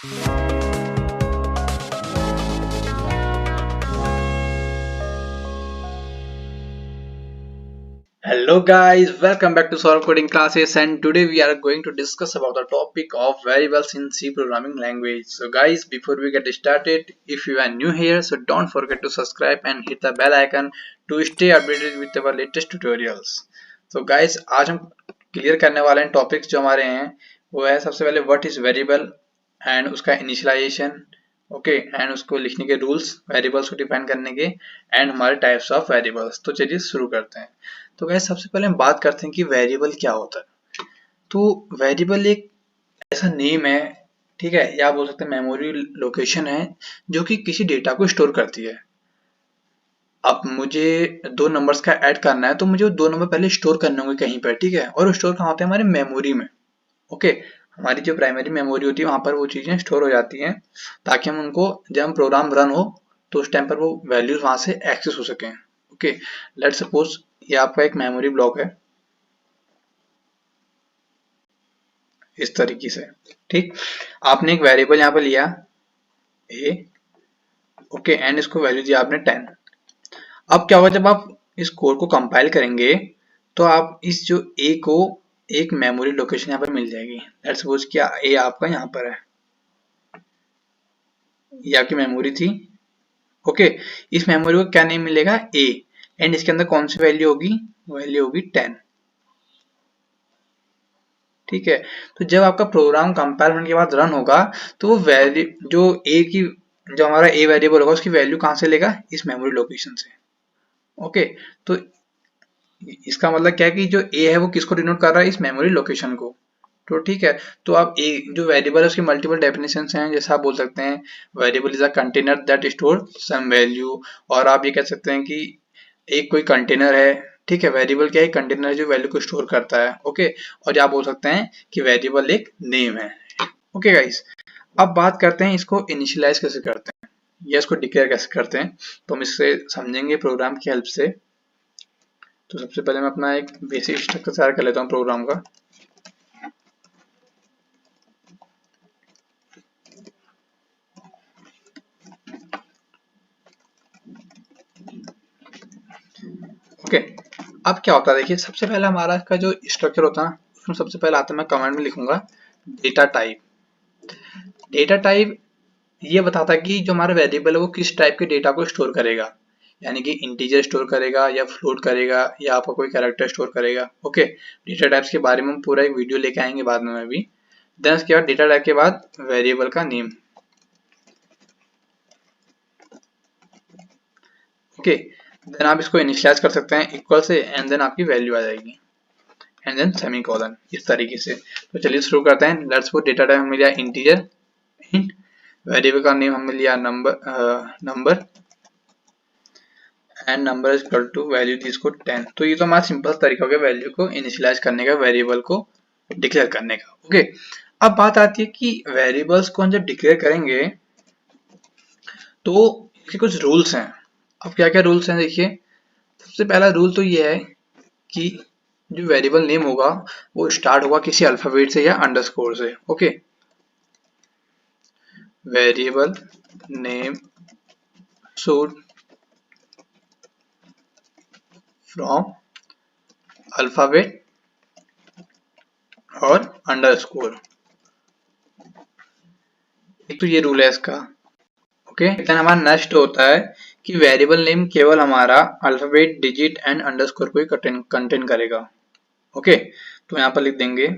Hello guys, welcome back to Solve Coding Classes, and today we are going to discuss about the topic of variables in C programming language. So guys, before we get started, if you are new here, so don't forget to subscribe and hit the bell icon to stay updated with our latest tutorials. So guys, आज हम clear करने वाले हैं topics जो हमारे हैं वो है सबसे पहले व्हाट इज वेरिएबल एंड उसका इनिशियलाइजेशन, ओके, एंड उसको लिखने के रूल्स, वेरिएबल्स को डिफाइन करने के, एंड हमारे टाइप्स ऑफ वेरिएबल्स। तो चलिए शुरू करते हैं। तो गाइस सबसे पहले हम बात करते हैं कि वेरिएबल क्या होता है। तो वेरिएबल एक ऐसा नेम है, ठीक है, या आप बोल सकते हैं मेमोरी लोकेशन है जो कि किसी डेटा को स्टोर करती है। अब मुझे दो नंबर्स का ऐड करना है तो मुझे वो दो नंबर पहले स्टोर करने होंगे कहीं पर, ठीक है, और वो स्टोर कहाँ होते हैं? हमारे मेमोरी में। ओके, हमारी जो प्राइमरी मेमोरी होती है वहां पर वो चीजें स्टोर हो जाती हैं ताकि हम उनको जब हम प्रोग्राम रन हो तो उस टाइम पर वो वैल्यूज वहां से एक्सेस हो सकें। ओके, लेट्स सपोज ये आपका एक मेमोरी ब्लॉक है इस तरीके से, ठीक। आपने एक वेरिएबल यहाँ पर लिया ए, ओके, एंड इसको वैल्यू दिया आपने 10। अब क्या होगा जब आप इस कोड को कंपाइल करेंगे तो आप इस जो ए को एक मेमोरी लोकेशन यहाँ पर मिल जाएगी। लेट्स सपोज क्या ए आपका यहाँ पर है, ये आपकी मेमोरी थी। ओके, इस मेमोरी को क्या नेम मिलेगा? ए, एंड इसके अंदर कौन सी वैल्यू होगी? वैल्यू होगी 10, ठीक है। तो जब आपका प्रोग्राम कंपाइल होने के बाद रन होगा तो वो वैल्यू जो ए की, जो हमारा ए वेरिएबल होगा उसकी वैल्यू कहाँ से लेगा? इस मेमोरी लोकेशन से। ओके, तो इसका मतलब क्या है कि जो ए है वो किसको डिनोट कर रहा है? इस मेमोरी लोकेशन को। तो ठीक है, तो आप ए जो वेरिएबल है उसकी मल्टीपल डेफिनेशन हैं, जैसे आप बोल सकते हैं variable is a container that store some value, और आप ये कह सकते हैं कि एक कोई कंटेनर है, ठीक है। वेरिएबल क्या है? कंटेनर है जो वैल्यू को स्टोर करता है। ओके, और आप बोल सकते हैं कि वेरिएबल एक नेम है। ओके गाइस, अब बात करते हैं इसको इनिशियलाइज कैसे करते हैं या इसको डिक्लेयर कैसे करते हैं। तो हम इससे समझेंगे प्रोग्राम की हेल्प से। तो सबसे पहले मैं अपना एक बेसिक स्ट्रक्चर तैयार कर लेता हूँ प्रोग्राम का। ओके, अब क्या होता है देखिए, सबसे पहले हमारा का जो स्ट्रक्चर होता है उसमें सबसे पहले आता है, मैं कमांड में लिखूंगा डेटा टाइप। डेटा टाइप ये बताता है कि जो हमारा वेरिएबल है वो किस टाइप के डेटा को स्टोर करेगा, यानी कि इंटीजर स्टोर करेगा या फ्लोट करेगा या आपका कोई कैरेक्टर स्टोर करेगा। ओके, डेटा टाइप्स के बारे में हम पूरा एक वीडियो लेके आएंगे बाद में भी। देन उसके बाद डेटा टाइप के बाद वेरिएबल का नेम। ओके, देन आप इसको इनिशियलाइज कर सकते हैं इक्वल से, एंड देन आपकी वैल्यू आ जाएगी, एंड देन सेमीकोलन, इस तरीके से। तो चलिए शुरू करते हैं। लेट्स सपोज डेटा टाइप हमें लिया इंटीजर, इंट, वेरिएबल का नेम हमने लिया number and number is equal to value दी इसको 10। तो ये तो हमारा सिंपल तरीका हो गया वैल्यू को इनिशियलाइज करने का, वेरिएबल को डिक्लेयर करने का। ओके, अब बात आती है कि वेरिएबल्स को हम जब डिक्लेयर करेंगे तो इसके कुछ रूल्स हैं। अब क्या क्या रूल्स हैं देखिए, सबसे पहला रूल तो ये है कि जो वेरिएबल नेम होगा वो स्टार्ट होगा किसी अल्फाबेट से या अंडरस्कोर से। Okay, variable name should from alphabet और अंडरस्कोर, एक तो ये रूल है इसका। ओके, देन हमारा नेक्स्ट होता है कि वेरिएबल नेम केवल हमारा अल्फाबेट, डिजिट एंड अंडरस्कोर को ही कंटेन करेगा। ओके, तो यहाँ पर लिख देंगे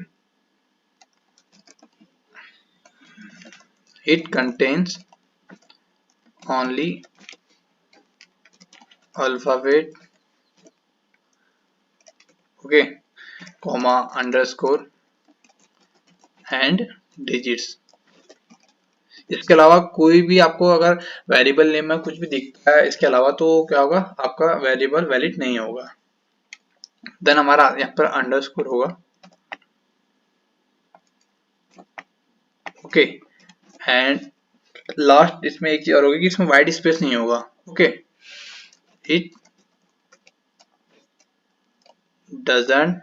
it contains only alphabet, okay, comma, underscore and digits. इसके अलावा कोई भी आपको अगर वेरिएबल नेम में कुछ भी दिखता है इसके अलावा तो क्या होगा? आपका वेरिएबल वैलिड नहीं होगा। देन हमारा यहाँ पर अंडरस्कोर होगा। ओके, एंड लास्ट इसमें एक चीज और होगी कि इसमें वाइड स्पेस नहीं होगा। Okay, it doesn't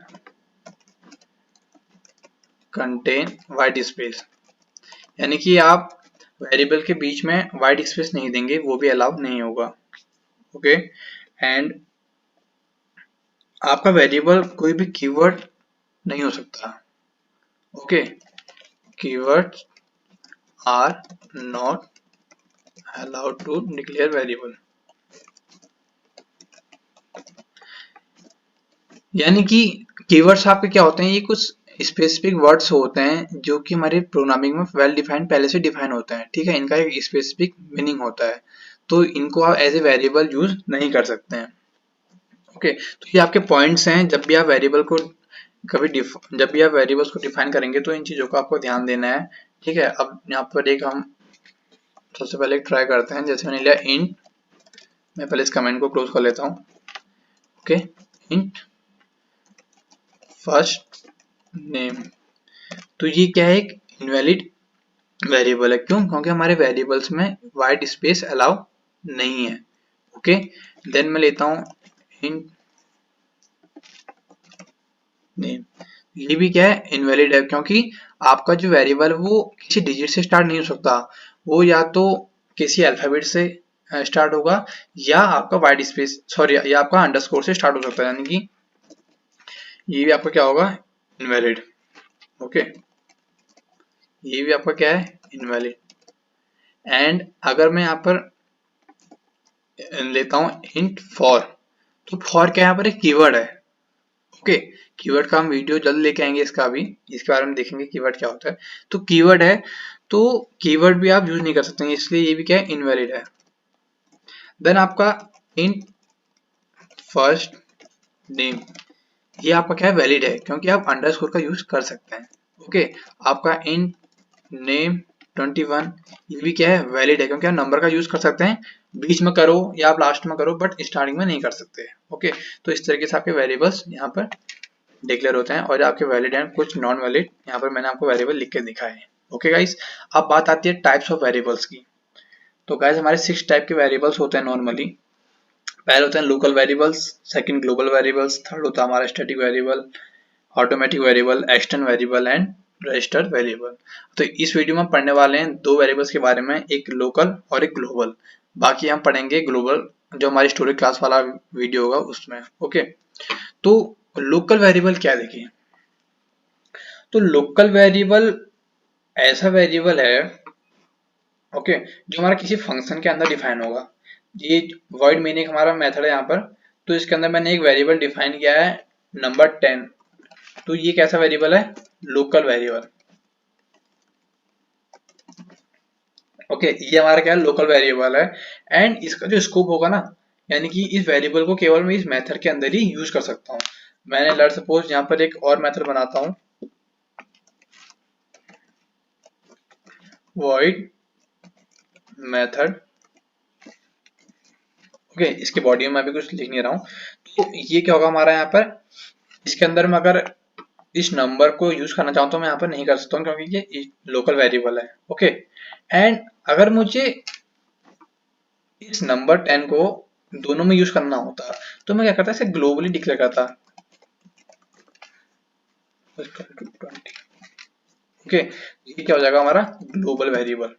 contain wide space, यानी कि आप वेरिएबल के बीच में वाइड स्पेस नहीं देंगे, वो भी अलाउ नहीं होगा। ओके, एंड आपका वेरिएबल कोई भी कीवर्ड नहीं हो सकता। Okay, keywords are not allowed to declare variable। यानी कि कीवर्ड्स आपके क्या होते हैं, ये कुछ स्पेसिफिक वर्ड्स होते हैं जो कि हमारे प्रोग्रामिंग में वेल डिफाइंड पहले से डिफाइन होते हैं, ठीक है। इनका एक स्पेसिफिक मीनिंग होता है, तो इनको आप एज ए वेरिएबल यूज नहीं कर सकते हैं। ओके, तो ये आपके पॉइंट्स हैं। जब भी आप वेरिएबल को जब भी आप वेरिएबल्स को डिफाइन करेंगे तो इन चीजों को आपको ध्यान देना है, ठीक है। अब यहाँ पर एक हम सबसे पहले ट्राई करते हैं। जैसे मैंने लिया इंट, मैं पहले इस कमेंट को क्लोज कर लेता हूँ। ओके, इंट फर्स्ट नेम, तो ये क्या है, एक इनवैलिड वेरिएबल है। क्यों? क्योंकि हमारे वेरिएबल्स में वाइड स्पेस अलाउ नहीं है। ओके, देन मैं लेता हूँ इंट नेम, ये भी क्या है, इनवैलिड है, क्योंकि आपका जो वेरिएबल वो किसी डिजिट से स्टार्ट नहीं हो सकता, वो या तो किसी अल्फाबेट से स्टार्ट होगा, या आपका वाइड स्पेस सॉरी या आपका अंडरस्कोर से स्टार्ट हो सकता है, यानी कि ये भी आपका क्या होगा, इनवैलिड। ओके, ये भी आपका क्या है, इनवैलिड। एंड अगर मैं यहाँ पर लेता हूँ इंट फॉर, तो फॉर क्या यहाँ पर एक कीवर्ड है। ओके, कीवर्ड का हम वीडियो जल्द लेके आएंगे, इसका भी इसके बारे में देखेंगे कीवर्ड क्या होता है। तो कीवर्ड है, तो कीवर्ड भी आप यूज नहीं कर सकते, इसलिए ये भी क्या है, इनवैलिड है। देन आपका इंट फर्स्ट नेम, ये आपका क्या है, वैलिड है, क्योंकि आप अंडरस्कोर का यूज कर सकते हैं। ओके, आपका इंट नेम 21, ये भी क्या है, वैलिड है, क्योंकि आप नंबर का यूज कर सकते हैं, बीच में करो या आप लास्ट में करो, बट स्टार्टिंग में नहीं कर सकते। ओके, तो इस तरीके से आपके वेरिएबल्स यहाँ पर डिक्लेयर होते हैं, और आपके वैलिड एंड कुछ नॉन वैलिड यहाँ पर मैंने आपको वेरिएबल लिख के दिखाए हैं। ओके गाइस, अब बात आती है टाइप्स ऑफ वेरिएबल्स की। तो गाइस हमारे 6 टाइप के वेरिएबल्स होते हैं नॉर्मली। पहले होते हैं local variables, second global variables, third होता है हमारा static variable, automatic variable, external variable and registered variable. तो इस वीडियो में हम पढ़ने वाले हैं 2 वेरिएबल्स के बारे में, एक लोकल और एक ग्लोबल। बाकी हम पढ़ेंगे ग्लोबल जो हमारी स्टोरी क्लास वाला वीडियो होगा उसमें। ओके, तो लोकल वेरिएबल क्या, देखिए, तो लोकल वेरिएबल ऐसा वेरिएबल है, ओके, जो हमारा किसी फंक्शन के अंदर डिफाइन होगा। ये वॉइड मीनिंग हमारा मेथड है यहाँ पर, तो इसके अंदर मैंने एक वेरिएबल डिफाइन किया है नंबर 10, तो ये कैसा वेरिएबल है, लोकल वेरिएबल। ओके, ये हमारा क्या है, लोकल वेरिएबल है। एंड इसका जो स्कोप होगा ना, यानी कि इस वेरिएबल को केवल मैं इस मेथड के अंदर ही यूज कर सकता हूँ। मैंने लेट्स सपोज यहाँ पर एक और मेथड बनाता हूँ, void मेथड। ओके, इसके बॉडी में मैं अभी कुछ लिख नहीं रहा हूँ। तो ये क्या होगा हमारा यहाँ पर, इसके अंदर मैं अगर इस नंबर को यूज करना चाहूँ तो मैं यहाँ पर नहीं कर सकता हूँ, क्योंकि ये लोकल वेरिएबल है। ओके, एंड अगर मुझे इस नंबर 10 को दोनों में यूज करना होता तो मैं क्या करता, इसे ग्लोबली डिक्लेयर करता। ओके, ये क्या हो जाएगा हमारा ग्लोबल वेरिएबल।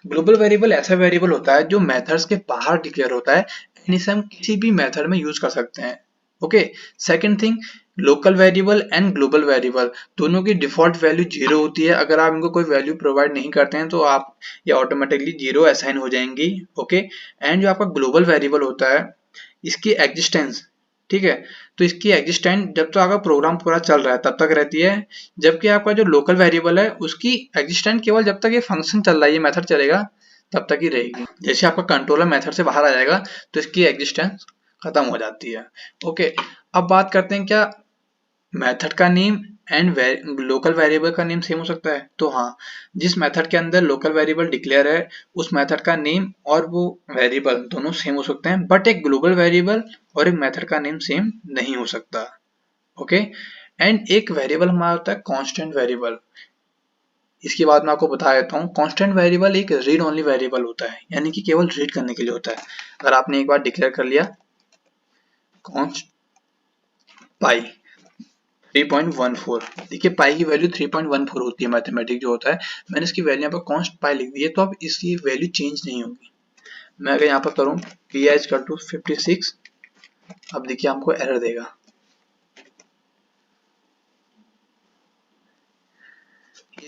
ग्लोबल वेरिएबल ऐसा वेरिएबल होता है जो मेथड्स के बाहर डिक्लेयर होता है, एंड इसे हम किसी भी मेथड में यूज कर सकते हैं। Okay, second thing, local variable and global variable दोनों की डिफॉल्ट वैल्यू 0 होती है। अगर आप इनको कोई वैल्यू प्रोवाइड नहीं करते हैं तो आप ये ऑटोमेटिकली 0 असाइन हो जाएंगी। ओके, एंड जो आपका ग्लोबल वेरिएबल होता है, इसकी एग्जिस्टेंस, ठीक है, तो इसकी एग्जिस्टेंस जब तक आपका प्रोग्राम पूरा चल रहा है तब तक रहती है, जबकि आपका जो लोकल वेरिएबल है उसकी एग्जिस्टेंस केवल जब तक ये फंक्शन चल रहा है, ये मेथड चलेगा तब तक ही रहेगी। जैसे आपका कंट्रोलर मेथड से बाहर आ जाएगा तो इसकी एग्जिस्टेंस खत्म हो जाती है। ओके, अब बात करते हैं क्या मेथड का नेम एंड लोकल वेरिएबल का नेम सेम हो सकता है। तो हाँ, जिस मेथड के अंदर लोकल वेरिएबल डिक्लेयर है उस मेथड का नेम और वो वेरिएबल दोनों सेम हो सकते हैं, बट एक ग्लोबल वेरिएबल और एक मेथड का नेम सेम नहीं हो सकता। ओके, एंड एक वेरिएबल हमारा होता है कांस्टेंट वेरिएबल। इसके बाद मैं आपको बता देता हूँ, कांस्टेंट वेरिएबल एक रीड ओनली वेरिएबल होता है, यानी कि केवल रीड करने के लिए होता है। अगर आपने एक बार डिक्लेयर कर लिया कॉन्स्ट पाई 3.14। देखिए पाई की वैल्यू 3.14 होती है, मैथमेटिक जो होता है। मैंने इसकी वैल्यू यहाँ पर कॉन्स्ट पाई लिख दी है, तो अब इसकी वैल्यू चेंज नहीं होगी। मैं अगर यहाँ पर करूँ पी आई इक्वल टू 56, अब देखिए हमको एरर देगा।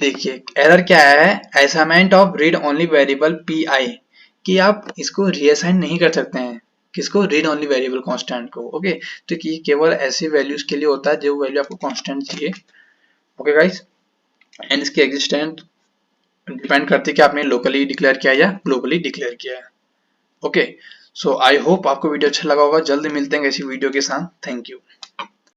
देखिए एरर क्या है, assignment of read only variable P I, कि आप इसको रीअसाइन नहीं कर सकते हैं। किसको? रीड ओनली वेरिएबल कांस्टेंट को। ओके, तो कि केवल ऐसी वैल्यूज के लिए होता है जो वैल्यू आपको कांस्टेंट चाहिए। ओके गाइस, एंड इसकी एग्जिस्टेंस डिपेंड करती है कि आपने लोकली डिक्लेयर किया या ग्लोबली डिक्लेयर किया है। ओके, सो आई होप आपको वीडियो अच्छा लगा होगा। जल्द मिलते हैं ऐसी वीडियो के साथ। Thank you.